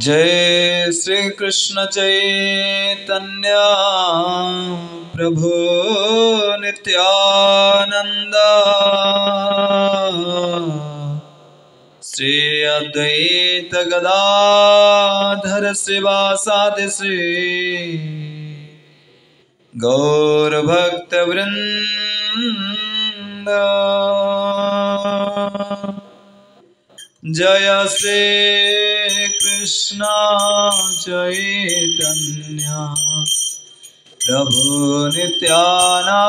जय श्री कृष्ण चैतन्य प्रभु नित्यानंद श्री अद्वैत गदाधर शिवासादि श्री गौर भक्त वृंद। जय श्री कृष्ण चैतन्य प्रभु नित्यानंद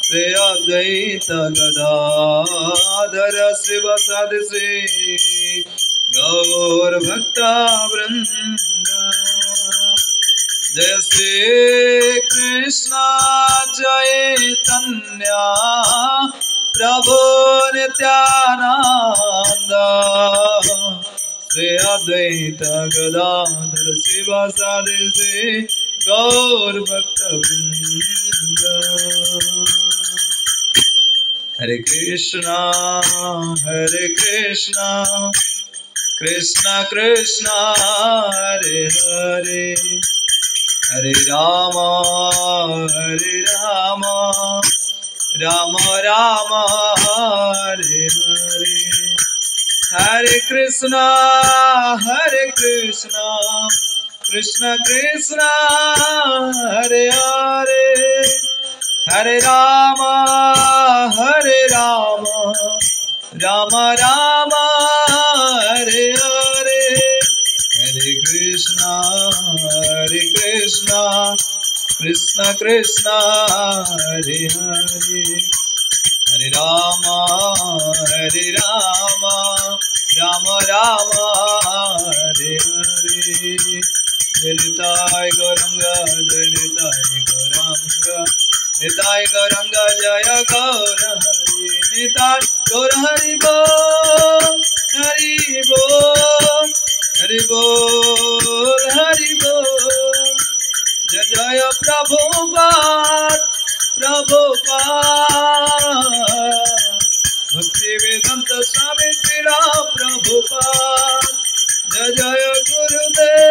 श्री अद्वैत गदाधर शिवासादि श्री गौर भक्त वृंद। जय श्री कृष्ण चैतन्य प्रभु नित्यानंद श्री अद्वैत गदाधर शिवासादि श्री गौर भक्त वृंद। हरे कृष्णा कृष्णा कृष्णा हरे हरे, हरे राम राम राम हरे हरे। हरे कृष्णा कृष्णा कृष्णा हरे हरे, हरे राम राम राम हरे हरे। हरे कृष्णा कृष्णा कृष्णा हरे हरे, हरे राम राम राम हरे हरे। जय निताय गौरंगा निताय गौरंगा जय गौर हरि निताय गौर हरि बोल हरि बोल हरि बोल। जय जय प्रभुपाद भक्ति वेदांत स्वामी श्री राम प्रभुपाद। जय जय गुरुदेव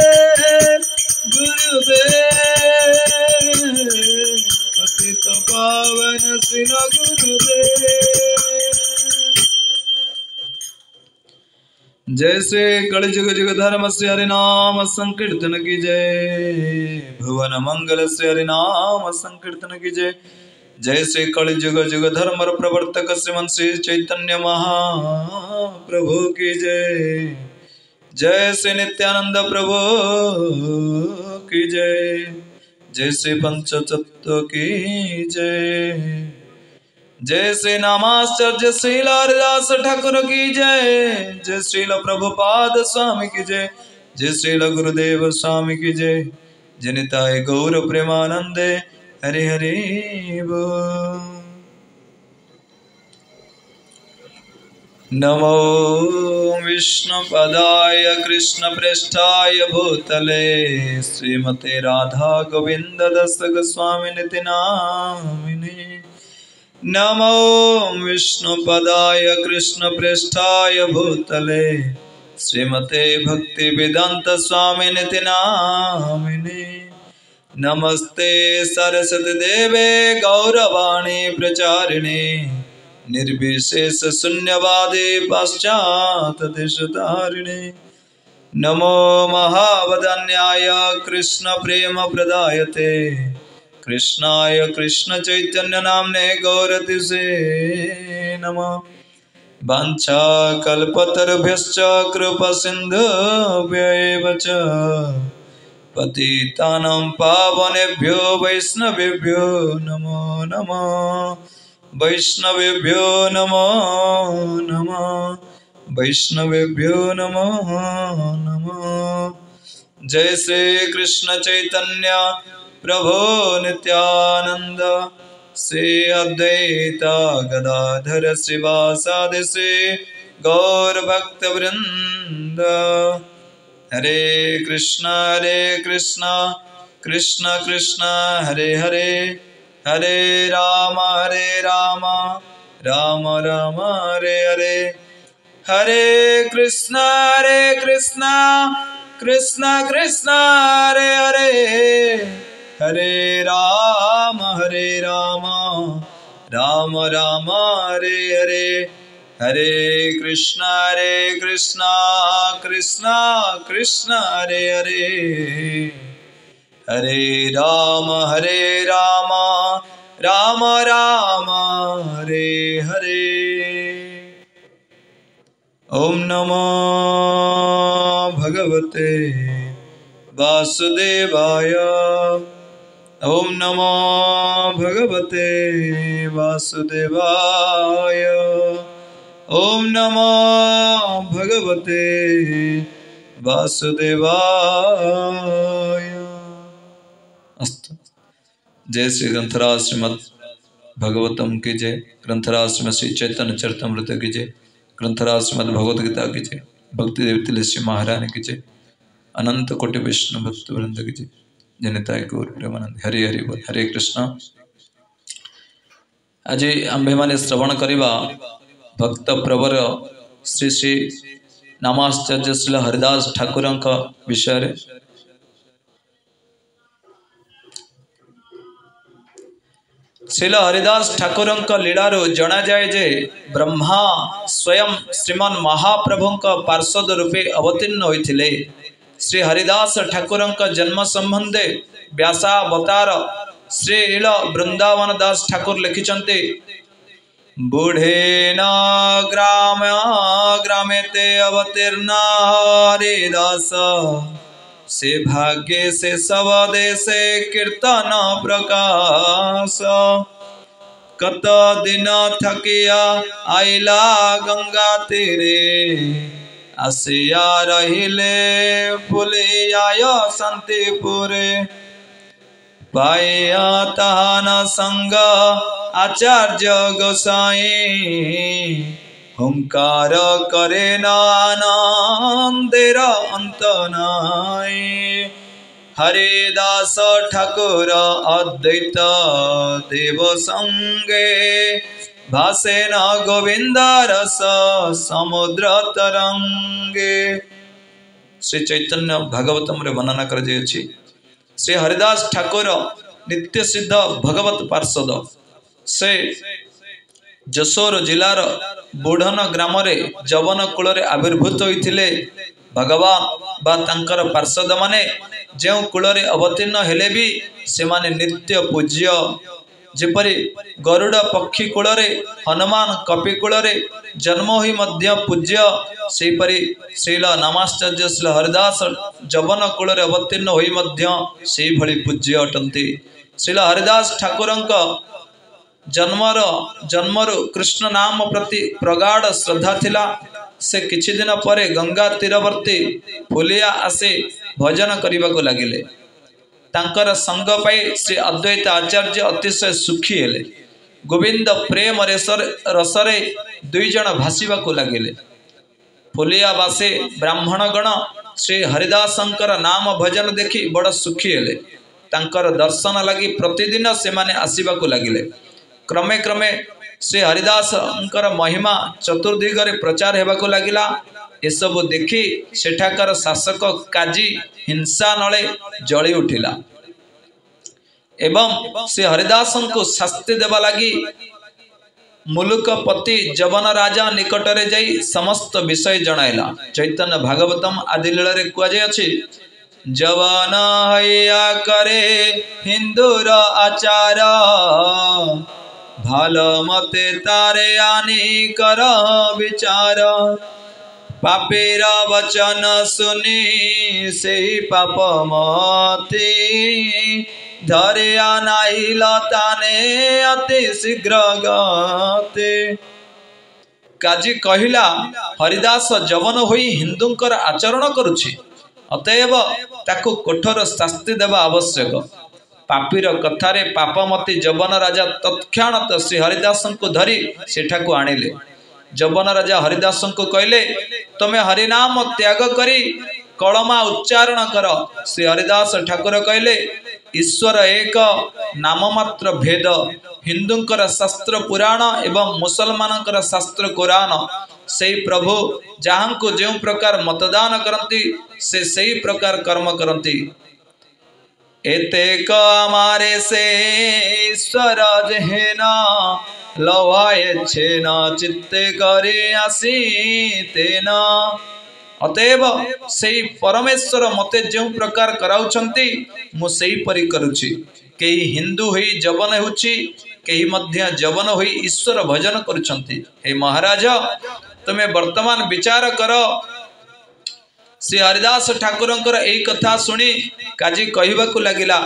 पतित पावन श्री गुरुदेव। जय श्री कलिजुग जुग धर्म से हरिनाम संकीर्तन की जय, भुवन मंगल से हरिनाम संकीर्तन की जय। जय श्री कलिजुग जुग धर्म प्रवर्तक श्रीमंत श्री चैतन्य महाप्रभु की जय। जय श्री नित्यानंद प्रभु की जय। जय श्री पंचतत्व की जय। जय श्री नामाश्चर्य श्रील हरिदास ठाकुर की जय। जय श्रील प्रभुपाद स्वामी की जय। जय श्रील गुरुदेव स्वामी की जय। जनिताय गौर प्रेमानंदे हरे हरे बोल। नमो विष्णुपदाय कृष्ण प्रेष्ठाय भूतले श्रीमते राधा गोविंद दस गोस्वामी निति नामिने। नमो विष्णुपदाय कृष्ण प्रेष्ठाय भूतले श्रीमते भक्ति वेदांत स्वामी निति नामिने। नमस्ते सरस्वती देवे गौरवाणी प्रचारिणे निर्विशेष शून्यवादी पाश्चात देशधारिणे। नमो महावदन्याय कृष्ण प्रेम प्रदायते कृष्णाय कृष्ण चैतन्य नामने गौरतिसे नमः। वाञ्छा कल्पतरुभ्यश्च कृपा सिन्धुभ्यैव च पतितानां पावनेभ्यो वैष्णवेभ्यो नमो नमः। वैष्णवेभ्यो नमो नमः, वैष्णवेभ्यो नमो नमः। जय श्री कृष्ण चैतन्य प्रभु नित्यानंद श्री अद्वैत गदाधर शिवासादि श्री गौर भक्त वृंद। हरे कृष्ण कृष्ण कृष्ण हरे हरे, हरे राम राम राम हरे हरे। हरे कृष्णा कृष्णा कृष्णा हरे हरे, हरे राम राम राम हरे हरे, हरे कृष्णा कृष्णा कृष्णा हरे हरे, हरे राम राम राम हरे हरे। ओम नमो भगवते वासुदेवाय, ओम नमो भगवते वासुदेवाय, ओम नमो भगवते वासुदेवाय। अस्तु। जय श्री ग्रंथराज श्रीमद् भगवतम की जय, ग्रंथराज श्रीमद् श्री चैतन्य चरितमृत की जय, ग्रंथराज श्रीमद् भगवद गीता की जय, भक्ति देव तुलसी महारानी की जय, अनंत कोटि विष्णु भक्त वृंद की जय, जनिताय गौर प्रेमानंद। हरि हरि बोल। हरे कृष्ण। आज आम्भे माने श्रवण करिबा भक्त प्रवर श्री श्री नामाचार्य श्री हरिदास ठाकुर विषय। श्रील हरिदास ठाकुर लीलार जना जाए जे ब्रह्मा स्वयं श्रीमान महाप्रभु पार्षद रूपे अवतीर्ण होते। श्री हरिदास ठाकुर जन्म संबंधे व्यासावतार श्रील वृंदावन दास ठाकुर लिखिछन्ते, बूढ़े न ग्रामे ते अवतीर्ण हरिदास, से भाग्य से सब देशे कीर्तन प्रकाश, कत दिन थकिया आइला गंगा तीरे, आसिया रहिले फुलियाय शांतिपुरे, पाया तान संग आचार्य गोसाई, हुंकार करे नानंदेर अंत नाई, हरिदास ठाकुर अद्वैत देव संगे, भासे न गोविंद रस समुद्र तरंगे। श्री चैतन्य भागवतम रे वर्णना कर जायछि। श्री हरिदास ठाकुर नित्य सिद्ध भगवत पार्षद। से जशोर जिलार बुढ़न ग्राम रे जवन कूल रे आविर्भूत होइथिले। भगवान बा तांकर पार्षद माने जो कूल रे अवतीर्ण हेले भी से माने नित्य पूज्य। जेपरि गरुड़ पक्षी कूल रे, हनुमान कपि कूल रे जन्म हुई मध्य पूज्य, सेपरि श्रील नामाचार्य श्री हरिदास जवन कूल रे अवतीर्ण हुई मध्य सेहि भली पूज्य अटंती। श्रील हरिदास ठाकुर जन्मरु कृष्ण नाम प्रति प्रगाढ़ श्रद्धा थिला। से किछि दिन परे गंगा तीरवर्ती फुलिया आसे भजन करने को लगिले। तांकर संग पाई श्री अद्वैत आचार्य अतिशय सुखी हेले। गोविंद प्रेम रसरे दुई जन भाषिबा को लगिले। फुलिया बासे ब्राह्मण गण श्री हरिदासंकर नाम भजन देखि बड़ सुखी हेले। तांकर दर्शन लगी प्रतिदिन से माने आसीबा को लगिले। क्रमे क्रमे श्री हरिदासंकर महिमा चतुर्दिगरे प्रचार हेबा को लगिला। एसबु देखि सेठाकर शासक काजी हिंसा नले जली उठिला एवं श्री हरिदासन को शास्ति देवा लगी मुलुकपति जवन राजा निकटरे जाई समस्त विषय जणाइला। चैतन्य भागवतम आदि लीला रे कुआ जाय अछि, जवन हैया करे हिंदूर आचार, भाल मते तारे आनी कर विचार, पापीर वचन सुनी से पाप मती, धरिया नाइल ताने अति शीघ्र गते। काजी कहिला, हरिदास जवन होई हिंदूंकर आचरण करुछि, अतएव ताकु कठोर शास्ति देवा आवश्यक। पापीर कथारे पापमती जवन राजा तत्क्षणात श्री हरिदास को धरी सेठाकु आनिले। जवन राजा हरिदास को कहले, तमे हरिनाम त्याग करी कलमा उच्चारण कर। श्री हरिदास ठाकुर कहले, ईश्वर एक नाम मात्र भेद हिंदुंकर शास्त्र पुराण एवं मुसलमानंकर शास्त्र कुरान से प्रभु जहाँ को जो प्रकार मतदान करती से सही प्रकार कर्म करती एतेक हमारे से ईश्वर जेना लवाए छेना चित्ते करे आसी तेना अतएव से परमेश्वर मते जो प्रकार कराउछंती मु सेही परि करूछि केही हिंदू होई जवन होछि केही मध्य जवन होई ईश्वर भजन करूछंती हे महाराज तुमे वर्तमान विचार करो श्री हरिदास ठाकुरंकर एही कथा सुनी काजी कहिबाकू लागिला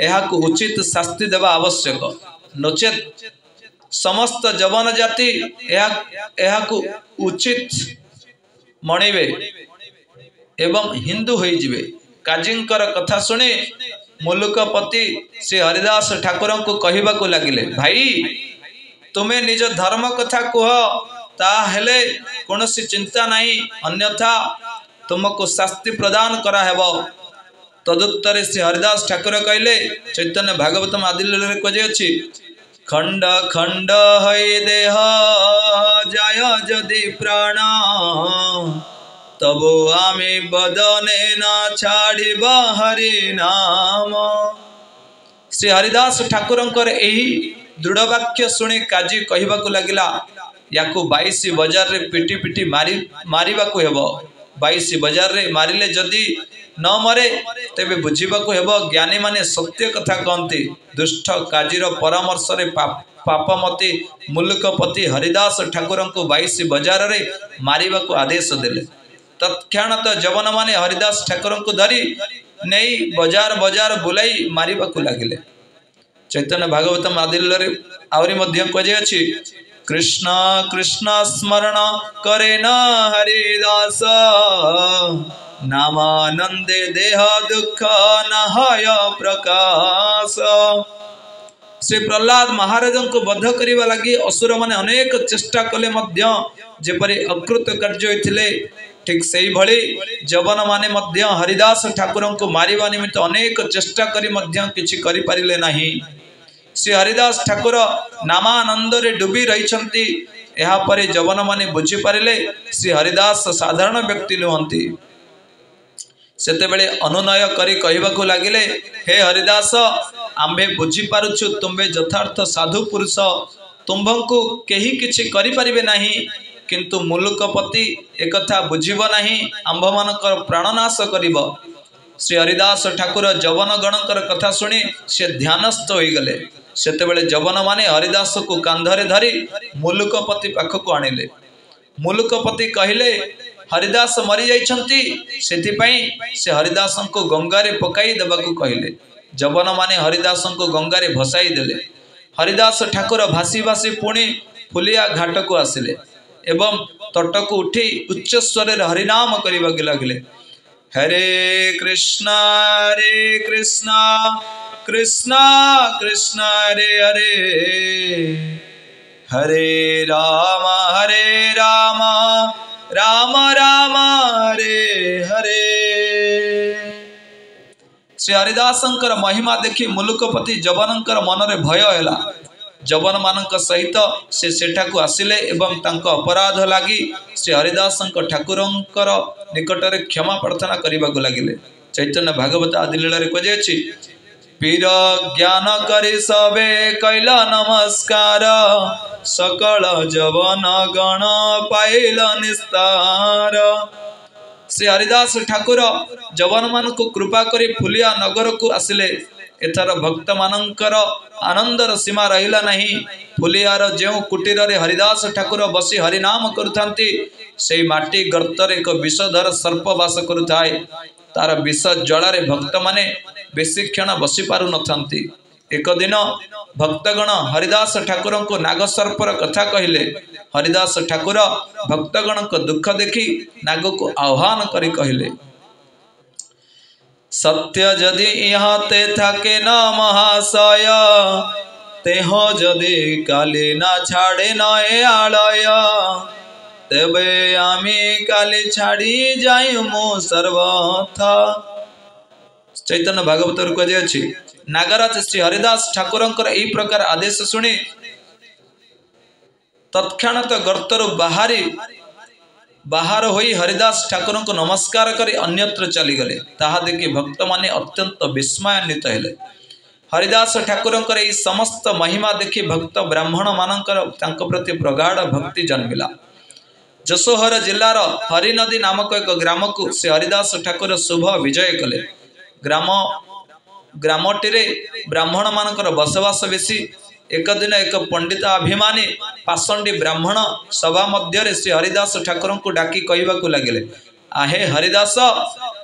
एहाकू उचित शास्ति देवा आवश्यक नचेत समस्त जवन जाति एहाकू उचित मणिबे एवं हिंदू होई जिवे काजींकर कथा सुनी मुलुकपति श्री हरिदास ठाकुर को कहिबाकू लागिले भाई तुमे निज धर्म कथा कह ता हेले कोनोसी चिंता नहीं अन्यथा तुमको शास्ति प्रदान करा हेबो तदुत्तरे श्री हरिदास ठाकुर कहले चैतन्य भागवतम आदि लीला रे कजे अछि खंड खंड है देह जाय जदि प्राण तब आमे बदने ना छाड़िबा हरि नाम श्री हरिदास ठाकुरंकर एही दृढ़ वाक्य सुनी काजी कहिबाकू लागिला याकू 22 बजार रे पिटी पिटी मारिबाकू हेबो 22 बजार रे मारिले जदि न मरे तेबे बुझिबाकू हेबो ज्ञानी माने सत्य कथा कहंती दुष्ट काजीर परामर्श रे पापमती मुलुकपति हरिदास ठाकुरन को 22 बजार रे मारिबाकू आदेश देले तत्क्षणात जवन माने हरिदास ठाकुरन को धरी नहीं बजार बजार बुलाई मारिबाकू लागिले चैतन्य भागवतम आदि लीला रे आवरी मध्य कजे अछि कृष्ण कृष्ण स्मरण करे न हरिदास नामानंदे देह दुख नहय प्रकाश श्री प्रहलाद महाराज को बध करने लगी असुर माने अनेक चेष्टा कले मध्य जेपरि अकृत कार्य होइथिले ठीक सही भली जवन माने मध्य हरिदास ठाकुर को मारिबा निमित्त अनेक चेष्टा करी मध्य किछि करि पारिले नाही श्री हरिदास ठाकुर नामानंद रे डूबी रहिछंती एहा परे जवन माने बुझी पारिले श्री हरिदास साधारण व्यक्ति नुहंती सेते बेले अनुनय करी कहिबाकू लागिले हे हरिदास आम्भे बुझी पारुछु तुम्बे यथार्थ साधु पुरुष तुम्भंकु केही किछि करि परिबे नाही किंतु मुलुकपति एकथा बुझिबो नाही आंभ मानकर प्राणनाश करिबो श्री हरिदास ठाकुर जवन गणकर कथा सुनी से ध्यानस्थ होई गले सेते बेले जवन माने हरिदास को कांधरे धरी मुलुकपति पाखक आनिले मुलुकपति कहिले हरिदास मरी जाइछंती सेथिपई से हरिदास को गंगा रे पकाई देबाकू कहिले जवन माने हरिदास को गंगा रे भसाई देले हरिदास ठाकुर भासी भासी पुणी फुलिया घाट को आसिले एवं तट को उठी उच्च स्वर रे हरिनाम करिबा लगिले हरे कृष्णा कृष्णा कृष्णा हरे हरे हरे राम राम राम हरे हरे श्री हरिदासंकर महिमा देखि मुलुकपति जवनंकर मनरे भय हैला जवन मानक सहित से सेठाकू आसिले एवं तांको अपराध लागी श्री हरिदासंक ठाकुरंकर निकटरे क्षमा प्रार्थना करिबाकू लागिले चैतन्य भागवत आदि लीला रे कजे अछि पीर ज्ञान करी सबे कैला नमस्कार सकल जवन गण पाइल निस्तार श्री हरिदास ठाकुर जवन मान को कृपा करी फुलिया नगर को आसिले एथर भक्त मानकर आनंदर सीमा रहिला नहीं फुलियार जो कुटीर रे हरिदास ठाकुर बसी हरिनाम करुथांती से माटी गर्तर एक विषधर सर्प वास करुथाए तार विष जड़े भक्त माने बेसी क्षण बसी पारु नथांती एक दिन भक्तगण हरिदास ठाकुर को नागसर्पर कथा कहले हरिदास ठाकुर भक्तगण को दुख देखी नाग को आह्वान करी कहले सत्य जदि यहाँ ते थाके न महाशय तेह जदि काली ना छाड़े न ए आलय तेबे आमी काली छाड़ी जाई मो सर्वथा चैतन्य भागवत कजे अछि नागराज श्री हरिदास ठाकुरंकर एही प्रकार आदेश सुनी तत्क्षणात गर्तरु बाहर होई हरिदास ठाकुर को नमस्कार करी अन्यत्र चलीगले। ताहा देखि भक्त माने अत्यंत विस्मयान्वित हेले। हरिदास ठाकुरंकर एही समस्त महिमा देखि भक्त ब्राह्मण मानकर तांको प्रति प्रगाढ़ भक्ति जन्मिला। जसोहर जिल्लार हरिनदी नामक एक ग्राम को से हरिदास ठाकुर शुभ विजय कले। ग्रामटी ब्राह्मण मानकर बसवास बेसी। एक दिन एक पंडिताभिमानी पाषंडी ब्राह्मण सभा मध्य श्री हरिदास ठाकुर को डाकी कहवाकू लगे, आहे हरिदास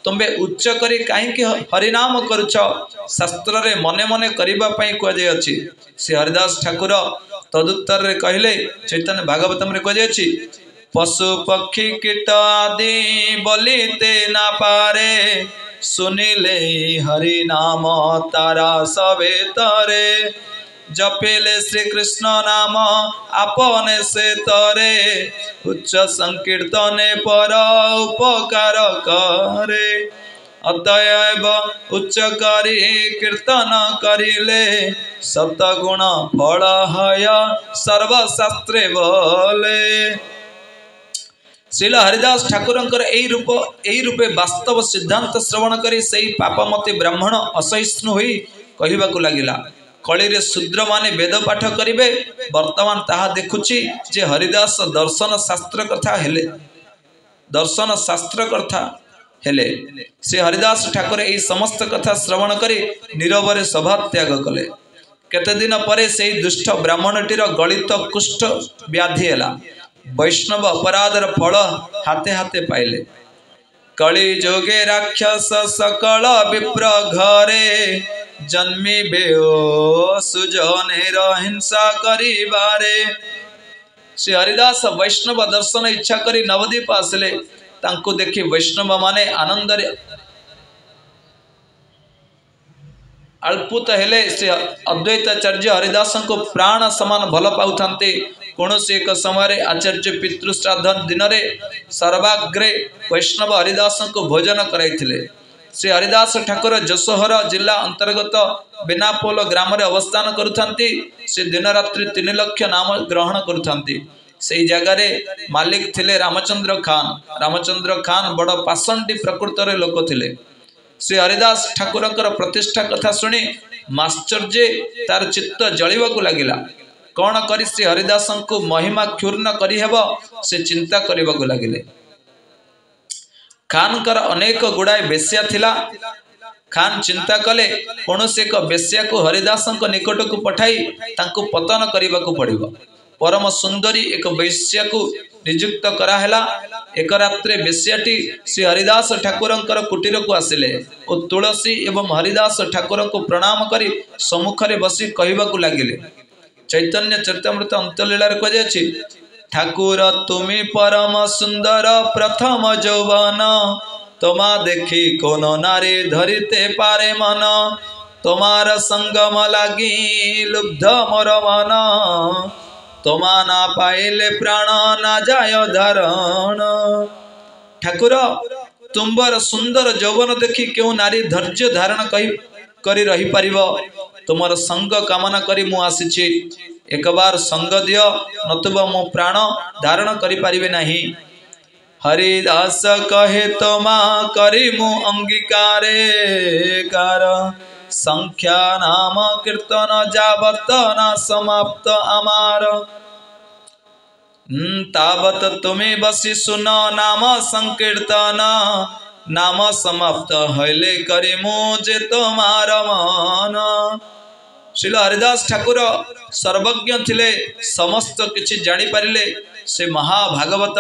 तुम्बे उच्च करी कहीं हरिनाम करुछ, शास्त्र रे मने मने करिबा पई कह अछि। श्री हरिदास ठाकुर तदुत्तर रे कहले, चैतन्य भागवतम रे कह अछि, पशु पक्षी कीट आदि बोलिते ना पारे, सुनिले हरि नाम तारा सबे तरे, जपेले श्री कृष्ण नाम आपने से तरे, उच्च संकीर्तने पर उपकार करे, अतएव उच्च करी कीर्तन करिले, सतगुण फल हय सर्वशास्त्रे बोले। श्रील हरिदास ठाकुरंकर एही रूपे वास्तव सिद्धांत श्रवण करी सही पापमती ब्राह्मण असहिष्णु होई कहवाकू लगिला, कली रे शूद्र माने वेद पाठ करिवे, वर्तमान ताहा देखुची जे हरिदास दर्शन शास्त्र कथा हेले। से हरिदास ठाकुर एही समस्त कथा श्रवण करी नीरवरे सभा त्याग कले। केते दिन परे सेही दुष्ट ब्राह्मणटीर गलित कुष्ठ व्याधि हेला। वैष्णव अपराधर फल हाथे हाथे पाइले। कली जोगे राक्षस सकल विप्र घरे, जन्मी बेओ सुजनेर हिंसा करिबारे। श्री हरिदास वैष्णव दर्शन इच्छा करी नवद्वीप आसिले। तांको देखि वैष्णव माने आनंद अल्पुत हेले। श्री अद्वैताचार्य हरिदास को प्राण समान भल पाउथांते। कौनसी एक समय आचार्य पितृश्राद्ध दिन में सर्वाग्रे वैष्णव हरिदास को भोजन कराइथिले। श्री हरिदास ठाकुर जसोहर जिला अंतर्गत बेनापोल ग्राम रे अवस्थान करुथांती। से दिन रात्रि 3 लाख नाम ग्रहण करुथांती। से जगार मालिक थिले रामचंद्र खान। रामचंद्र खान बड़ पाषंडी प्रकृतर लोक थिले। श्री हरिदास ठाकुरंकर प्रतिष्ठा कथा सुनी माश्चर्य तार चित्त जलिबाकू लागिला। कौन करी श्री हरिदास को महिमा क्षुर्ण करी हेबो से चिंता करबाकू लागिले। खान कर अनेक गुड़ाए बेश्या थिला। खान चिंता कले कौनसी एक बेश्या को हरिदास निकट को पठाई तांको पतन करबाकू पड़िबो। परम सुंदरी एक बेश्या को नियुक्त कराहेला। एक रात्रे बेश्याटी श्री हरिदास ठाकुरंकर कुटीर को आसिले और तुलसी एवं हरिदास ठाकुर को प्रणाम करी सम्मुखरे बसी कहबाकू लागिले। चैतन्य चरितामृत अंतलीला कह, ठाकुर तुमी परम सुंदर प्रथम यौवन, तोमा देखी कोन नारी धरिते पारे मन, तोमार संगम लागी लुब्ध मोर मन, तोमा ना पाइले प्राण ना जाय धारण। ठाकुर तुम्बर सुंदर यौवन देखी क्यों नारी धैर्य धारण करी रही पारिबो। तुमर संग कामना करी मु आसीछि। एक बार संग दियो नतुबा मो प्राण धारण करि पारिबे नाही। हरिदास कहे तोमा करी मु अंगीकारे कार, संख्या नाम कीर्तन जावत ना समाप्त आमार, तावत तुमे बसी सुन नाम संकीर्तन, नाम समाप्त हईले करी मुझे तोमार मन। श्रील हरिदास ठाकुर सर्वज्ञ थिले, समस्त किछि जानि पारिले। से महाभागवत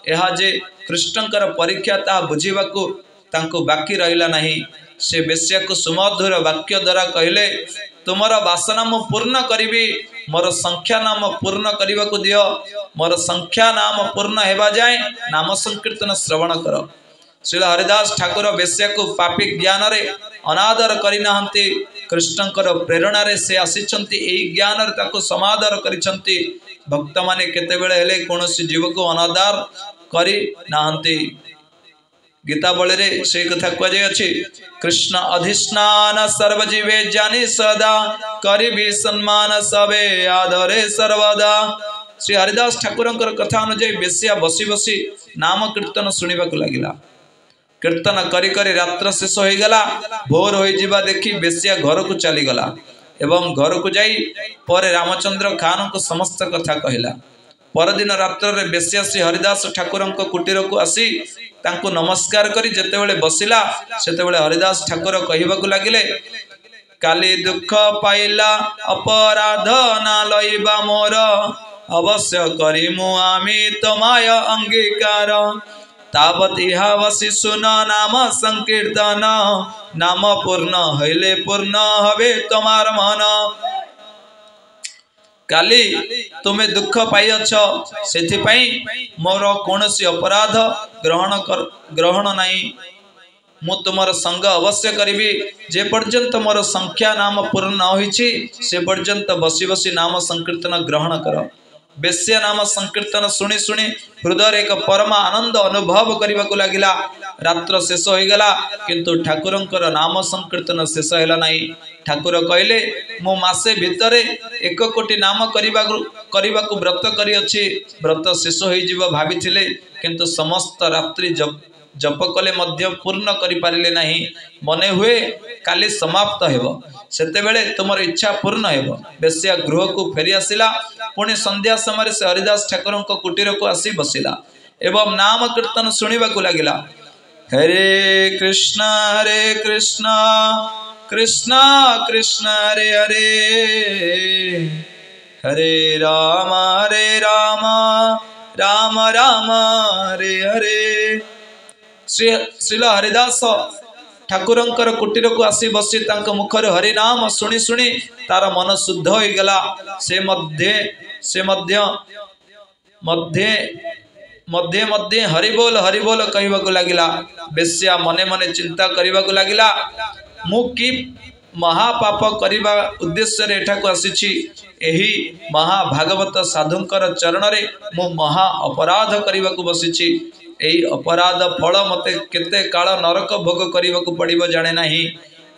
यह जे कृष्णकर परीक्षा ता बुझीबाकू तांको बाकी रहिला नहीं। से बेश्या को सुमधुर वाक्य द्वारा कहले, तुमर वासना मु पूर्ण करिबी, मोर संख्या नाम पूर्ण करिबाकू दियो। मोर संख्या नाम पूर्ण हेबा जाए नाम संकीर्तन श्रवण कर। श्री हरिदास ठाकुर बेश्या को पापी ज्ञान रे अनादर करिनाहंती। कृष्णकर प्रेरणा रे से आसीचंती। एही ज्ञान रे ताको समादर करिसंती। भक्त माने केतेबेले हेले कोनोसी जीव को अनादर करि नाहंती। गीता बल से कथा कहुए कृष्ण अधिष्ठान सर्वजीवे जानी सदा करी सम्मान सबे आदरे सर्वदा। श्री हरिदास ठाकुर कथा अनुजाई बेसिया बसी बसी नाम कीर्तन शुणा लगिला। कीर्तन करी करी रात्र शेष हो गला। भोर हो जिबा देखी बेसिया घर को चलीगला एवं घर को जाई पर रामचंद्र खान को समस्त कथा कहला। परदिन रात्र रे बेसिया श्री हरिदास ठाकुर कुटीर को आसी तांको नमस्कार करी जेतेबेले बसिला सेतेबेले हरिदास ठाकुर कहिबाकु लागिले काली दुख पाइला अपराध ना लइबा मोर अवश्य करी मु आमी तमाय अंगीकार तावत इहा वसी सुन नाम संकीर्तन नाम पूर्ण हईले पूर्ण हवे तमार मन। काली तुम्हें दुख पाइछ से मोर कौन अपराध ग्रहण नहीं मु तुमर संग अवश्य करी जे पर्यंत मोर संख्या नाम पूर्ण न होइछि से पर्यंत बसी बसी नाम संकीर्तन ग्रहण कर। बेश्या नाम संकीर्तन शुणी शुणी हृदय एक परम आनंद अनुभव करने को लगिला। रात्र शेष हो गला किंतु ठाकुरंकर नाम संकीर्तन शेष है नहीं। ठाकुर कहले मो मासे भितरे 1 कोटी नाम करने को व्रत करी अछि। व्रत शेष हो जीव भाविथिले किंतु समस्त रात्रि जप कले मध्य पूर्ण करि पारिले नहीं। मने हुए काली समाप्त हेबो सेतेबेले तुमर इच्छा पूर्ण हेबो। बेश्या गृह को फेरी आसिला। पुणी संध्या समय से हरिदास ठाकुर कुटीर को आसी बसिला एवं नाम कीर्तन शुणा लगिला। हरे कृष्ण कृष्ण कृष्ण हरे हरे हरे राम राम राम हरे हरे। श्रील हरिदास ठाकुरंकर कुटीर को आसी बसी तांक मुखर हरि नाम शुणी शुणी तार मन शुद्ध हो गला। से मध्य मध्य हरि बोल कहबाकू लागिला। बेश्या मने मने चिंता करबाकू लागिला मु कि महापाप करबा उद्देश्य रे एठाकू आसीछि। एही महाभागवत साधुंकर चरण रे मु महा अपराध करबाकू बसीछि। एही अपराध फल मते केते काल नरक भोग करबाकू पड़िबो जाने नाही।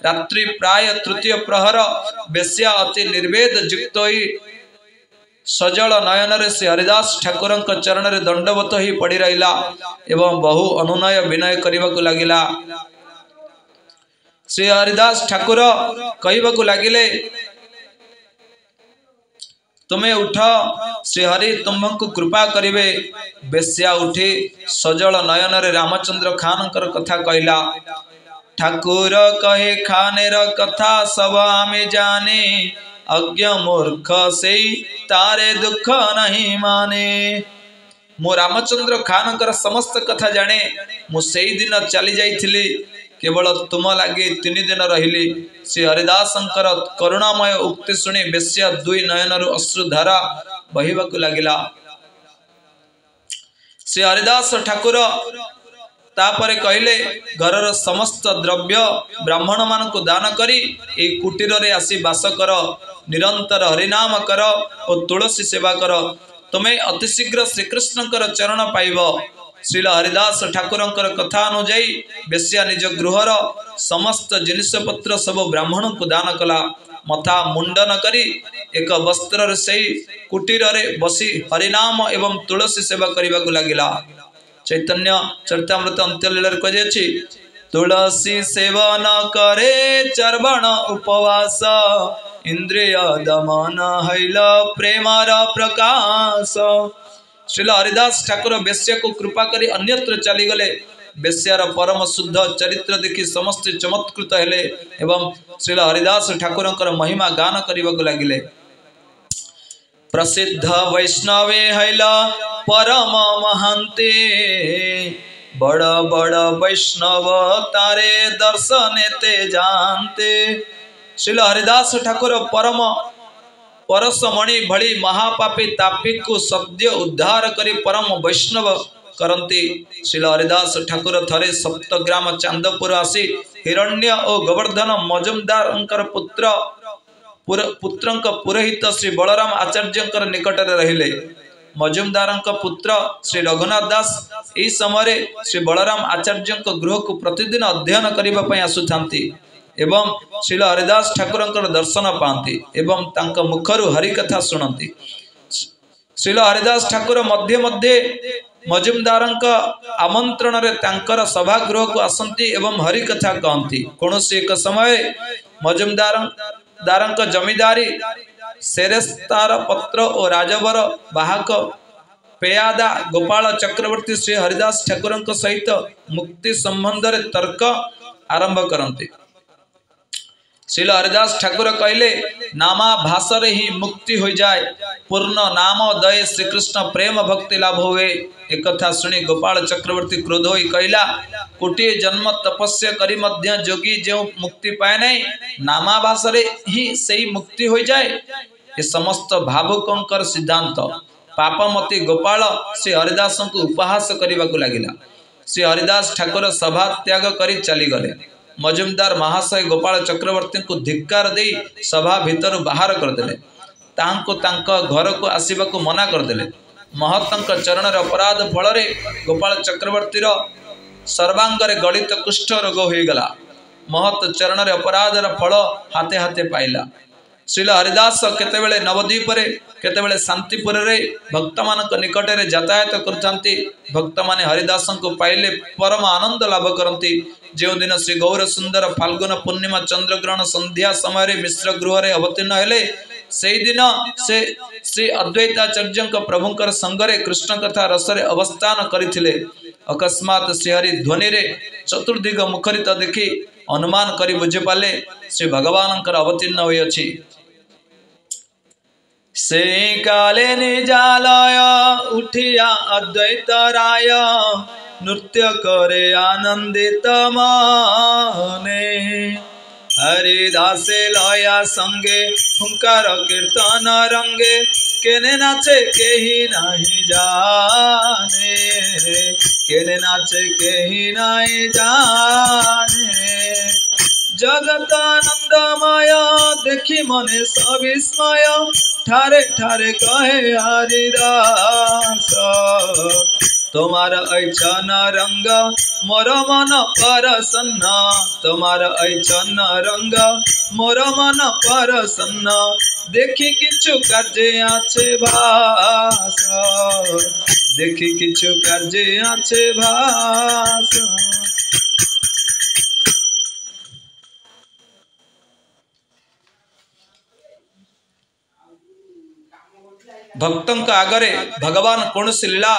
रात्रि प्राय तृतीय प्रहर बेश्या अति निर्वेद युक्त होई सजल नयन रे श्री हरिदास ठाकुर चरण रे दंडवत ही पड़ी रहिला एवं बहु अनुनय विनय करबाकू लागिला। श्री हरिदास ठाकुर कहबाकू लागिले तुम्हें उठ श्री हरि तुमको कृपा करिवे। बेश्या उठी सजल नयन रे रामचंद्र खानकर कथा कहला। ठाकुर कहे खानेर कथा सब आमे जाने अज्ञ मूर्ख से तारे दुख नहीं माने। मो रामचंद्र खानकर समस्त कथा जाने मु सेई दिन चली जाइथिली केवल तुम लगे 3 दिन रहिली। श्री हरिदासंकर करुणामय उक्ति शुणी बेश्या 2 नयनरु अश्रुधारा बहिबाकू लागिला। श्री हरिदास ठाकुर तापरे कहले घरर समस्त द्रव्य ब्राह्मण मान को दान करी ए कुटीर रे आसी बास कर निरंतर हरिनाम कर और तुलसी सेवा कर तुम्हें अतिशीघ्र श्रीकृष्णकर चरण पाइब। श्रील हरिदास ठाकुरंकर कथा अनुजाई बेश्या निज गृहर समस्त जिनिस पत्र सब ब्राह्मण को दान कला। मथा मुंडन करी एक वस्त्र से कुटीर रे बसी हरिनाम एवं तुलसी सेवा करने को लगिला। चैतन्य चरितामृत अंत्यलीला कही तुलसी सेवन करे चर्वण उपवास इंद्रिय दमन हैल प्रेमर प्रकाश। श्रील हरिदास ठाकुर बेश्या को कृपा करी अन्यत्र चलीगले। बेश्यार परम शुद्ध चरित्र देखि समस्त चमत्कृत हेले एवं श्रील हरिदास ठाकुरंकर महिमा गान करने लगिले। प्रसिद्ध वैष्णवे हैला परम महंते बड़ बड़ वैष्णव तारे दर्शने ते जानते। श्रील हरिदास ठाकुर परम परसमणि भली महापापी तापी को सद्य उद्धार करी परम वैष्णव करती। श्रील हरिदास ठाकुर थरे सप्तग्राम चांदपुर आसी हिरण्य और गोवर्धन मजुमदार पुत्रंक पुरोहित श्री बलराम आचार्य निकट रहिले। मजुमदार पुत्र श्री रघुनाथ दास यही समय श्री बलराम आचार्य गृह को प्रतिदिन अध्ययन करने आसुंट एवं श्री हरिदास ठाकुर दर्शन पाती एवं तांका मुखरु हरिकथा शुणती। श्री हरिदास ठाकुर मध्य मध्य मजुमदार आमंत्रण रे तांकर सभागृह को आसती एवं हरिकथा कहती। कौन एक समय मजुमदार जमींदारी सेरेस्तार पत्र और राजवर बाहक पेयादा गोपाल चक्रवर्ती श्री हरिदास ठाकुर सहित मुक्ति संबंध रे तर्क आरंभ करते। श्री हरिदास ठाकुर कहले नामा भाषा ही मुक्ति हो जाए, पूर्ण नाम दये श्रीकृष्ण प्रेम भक्ति लाभ हुए। एक कथा सुनी गोपाल चक्रवर्ती क्रोध होई कहला कोटे जन्म तपस्या करी मध्य जोगी जो मुक्ति पाए नहीं, नामा भाषा ही सही मुक्ति हो जाए। ये समस्त भावुकों सिद्धांत। पापमती गोपाल श्री हरिदास को उपहास करने को लगिला। श्री हरिदास ठाकुर सभा त्याग करी चली गले। मजुमदार महाशय गोपाल चक्रवर्ती को धिक्कार दे सभा भीतर बाहर करदे। घर को आसवा को मना करदे। महतंक चरण अपराध फल गोपाल चक्रवर्तीर सर्वांगरे गलित कुष्ठ रोग होगला। महत चरण अपराधर फल हाथे हाथे पाइला। श्री हरिदास केतेबेले नवद्वीप केतेबेले शांतिपुर रे भक्त मान निकट में यातायात करते। भक्त माने हरिदास को पाइले परम आनंद लाभ करती। जो दिन श्री गौर सुंदर फाल्गुन पूर्णिमा चंद्रग्रहण संध्या समय मिश्र गृह रे अवतीर्ण हेले, से दिन से श्री अद्वैताचार्य प्रभुंकर संगरे कृष्ण कथा रसरे अवस्थान करथिले। अकस्मात श्रीहरि ध्वनि रे चतुर्दिग मुखरित देखी अनुमान करी बुझे पाले श्री भगवान अवतीर्ण होई अछि। से काले निजालय उठिया अद्वैत राय, नृत्य करे आनंदित माने। हरिदासे लया संगे हुंकार कीर्तन रंगे, केने नाचे केही नहीं जाने, केने नाचे केही नहीं जाने। जगतानंदमय देखी मने सविस्मय, ठारे ठारे कहे हरिदास। तुम्हार ऐछन रंग मोर मन परसन्न, तुम्हार ऐछन रंग मोर मन परसन्न। देखी किछु कार्य आछे भास, देखी किछु कार्य आछे भास। भक्तों आगरे भगवान कौन लीला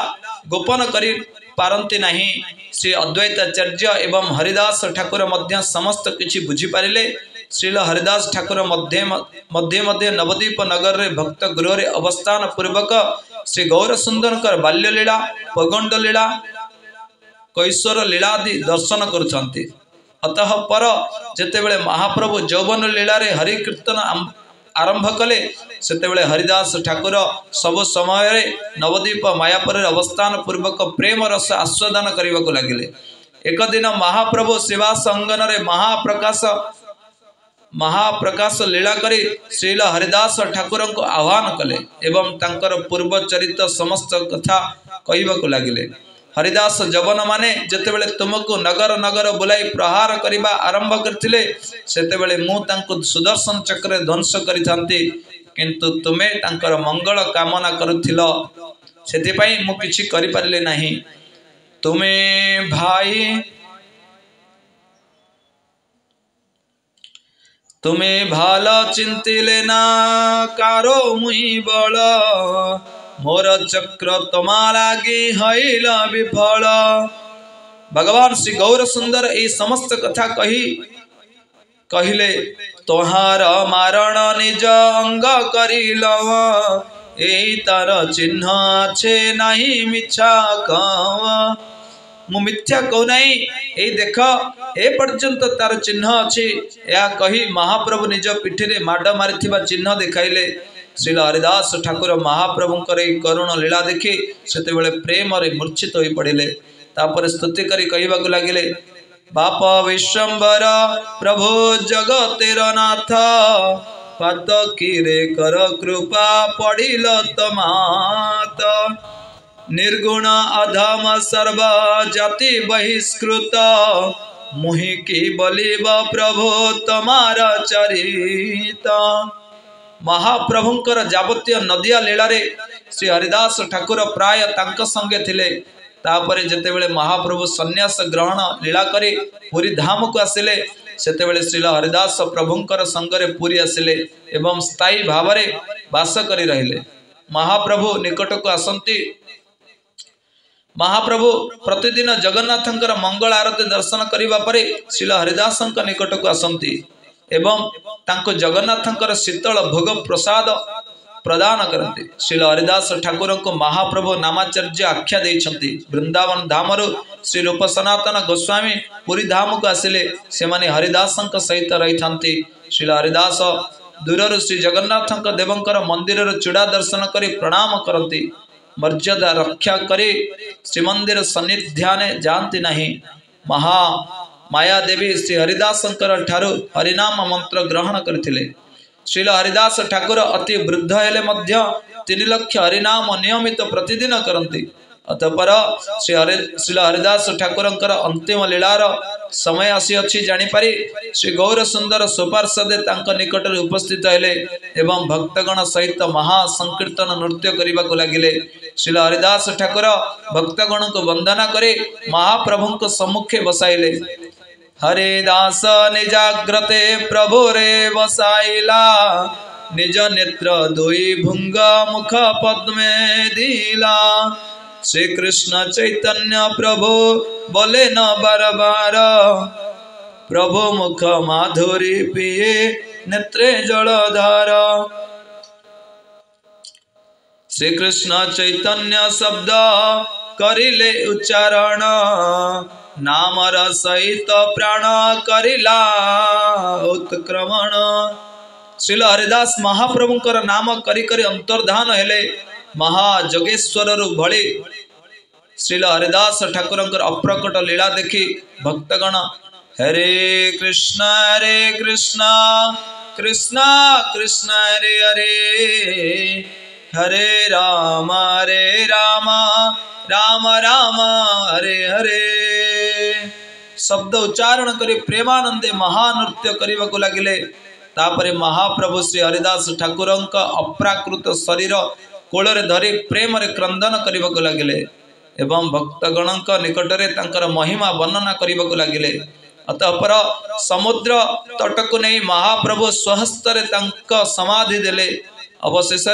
गोपन करी पारंती नहीं। श्री अद्वैताचार्य एवं हरिदास ठाकुर मध्य समस्त किछि बुझी पारिले। श्री हरिदास ठाकुर मध्य मध्य नवद्वीप नगर रे भक्त गृह रे अवस्थान पूर्वक श्री गौर सुंदर बाल्य लीला, पगंड लीला, कैशोर लीलादि दर्शन करुछंती। अतः पर जेतेबेले महाप्रभु यौवन लीला रे हरि कीर्तन आरंभ कले, सेतेबेले हरिदास ठाकुर सब समय रे नवद्वीप मायापुर अवस्थान पूर्वक प्रेम रस आस्वादन करने को लगिले। एक दिन महाप्रभु सेवास अंगन रे महाप्रकाश लीला करी श्रील हरिदास ठाकुर को आह्वान कले एवं तांकर पूर्व चरित समस्त कथा कहवा को लगिले। हरिदास जवन माने जेतेबेले तुमको नगर नगर बुलाई प्रहार करिबा आरंभ करथिले, सेतेबेले मु तांको सुदर्शन चक्र ध्वंस करिथांती, किंतु तुमे तांकर मंगल कामना करुथिलो, सेतिपई मु किछि करि पारिले नाही। तुमे भाई तुमे भाला चिंतिले ना कारो मुई बळ, मोर चक्र तमा लागी हईला विफल। भगवान श्री गौर सुंदर ये समस्त कथा कहिले तोहार मारण निज अंग करिल, एई तार चिन्ह छे नहीं मिछा कह। मु मिथ्या कहू नहीं, ए देख ए पर्यंत तार चिन्ह अच्छी। या कही महाप्रभु निज पिठी रे माड मारिथिबा चिन्ह देखाइले। श्री हरिदास ठाकुर महाप्रभु करुण लीला देखी सेतेबेले प्रेम रे मूर्छित होई पड़िले। तापर स्तुति करी कहबाकू लागिले, बाप विश्वम्बर प्रभु जगतेर नाथ, पातकीरे कर कृपा पड़िल तमात निर्गुण अधम सर्व जाति बहिष्कृत मुहि की बलिब प्रभु तमारा चरिता महाप्रभुंकर जाबतीय नदिया लीला रे श्री हरिदास ठाकुर प्राय तांक संगे थिले तापरे जेतेबेले महाप्रभु सन्यास ग्रहण लीला करी पुरी धाम को आसिले सेतेबेले श्री हरिदास प्रभुंकर संगरे पुरी आसिले एवं स्थायी भावरे वास करी रहिले महाप्रभु निकट को आसंती महाप्रभु प्रतिदिन जगन्नाथंकर मंगल आरती दर्शन करिबा परे श्री हरिदासंक निकट को आसंती एवं तांको जगन्नाथंकर शीतल भोग प्रसाद प्रदान करते श्री हरिदास ठाकुर को महाप्रभु नामाचार्य आख्या देइछंती वृंदावन धामरु श्री रूप सनातन गोस्वामी पुरी धाम को आसिले से माने हरिदासंक सहित रही थांती श्री हरिदास दूररु श्री जगन्नाथंक देवंकर मंदिर चूड़ा दर्शन करी प्रणाम करती मर्यादा रक्षा करी श्रीमंदिर सन्निध्याने जानती नहीं महा माया देवी श्री हरिदासंकर ठारु हरिनाम मंत्र ग्रहण करथिले श्री हरिदास ठाकुर अति वृद्ध हेले मध्य 3 लाख हरिनाम नियमित प्रतिदिन करती अतपर श्री हरिदास ठाकुरंकर अंतिम लीलार समय आसी अछि जानि पारि श्री गौर सुंदर सुपार्षदे तांक निकट उपस्थित हेले एवं भक्तगण सहित महा संकीर्तन नृत्य करबा को लागिले श्री हरिदास ठाकुर भक्तगण को वंदना करे महाप्रभु को सम्मुखे बसाइले हरिदास निजाग्रते प्रभु रे बसाइला निज नेत्र दुई भुंग मुख पद्मे दिला श्री कृष्ण चैतन्य प्रभु बोले न बार बार प्रभु मुख माधुरी पिए नेत्रे जलधार श्री कृष्ण चैतन्य शब्द करिले उच्चारण नामर सहित प्राण करिला उत्क्रमण श्री हरिदास महाप्रभुंकर नाम करी करी अंतर्धान हेले महाजगेश्वर भली श्री हरिदास ठाकुरंकर अप्रकट लीला देखी भक्तगण हरे कृष्ण कृष्ण कृष्ण हरे हरे हरे राम राम राम हरे हरे शब्द उच्चारण करी प्रेमानंदे महानृत्य करने को लगिले तापरे महाप्रभु श्री हरिदास ठाकुरंक अप्राकृत शरीर कोଳରେ धरी प्रेम रे क्रंदन करने को लगिले एवं भक्तगणक निकटरे तांकर महिमा वर्णना करने को लगिले अतःपर समुद्र तट को नहीं महाप्रभु स्वहस्तर तांक समाधि देले अवशेष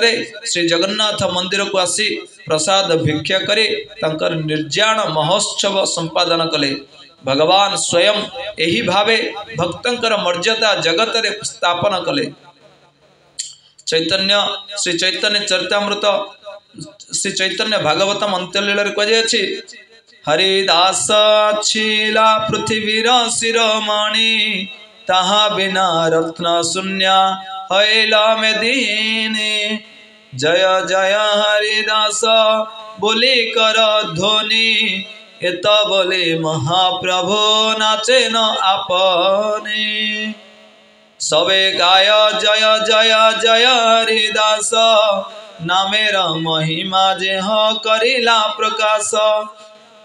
श्री जगन्नाथ मंदिर को आसी प्रसाद भिक्षा करे तांकर निर्जाण महोत्सव संपादन कले भगवान स्वयं एही भावे भक्तंकर मर्यादा जगत रे स्थापन कले चैतन्य श्री चैतन्य चरितामृत श्री चैतन्य भागवतम अंत्यलीला रे कहे हरिदास छिला पृथ्वीर शिरोमणि ताहा बिना रत्न शून्य हैला में दीने जय जय हरिदास बोली कर ध्वनि एत बोले महाप्रभु नाचे न आपने सबे गाय जय जय जय हरिदास नामेर महिमा जेह करिला प्रकाश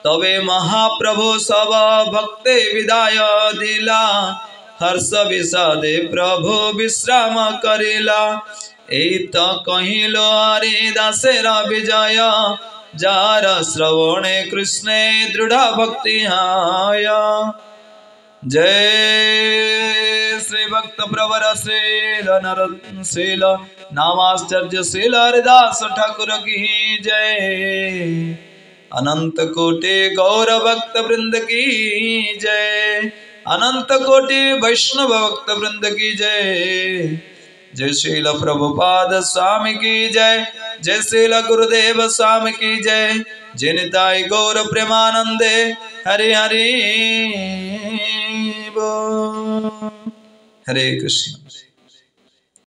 तबे महाप्रभु सब भक्ते विदाय दिला हर्ष विषादे प्रभु विश्राम करिला एत कहिलो हरिदासेर विजय जार श्रवणे कृष्णे दृढ़ भक्ति हाय जय श्री भक्त प्रवर श्रील नामाश्चर्य श्रील हरिदास ठाकुर की जय अनंत कोटि गौर भक्त वृंद की जय अनंत कोटि वैष्णव भक्त वृंद की जय जय श्रील प्रभुपाद स्वामी की जय जय श्रील गुरुदेव स्वामी की जय जय निताई गौर प्रेमानंदे हरि हरि बोल हरे कृष्ण।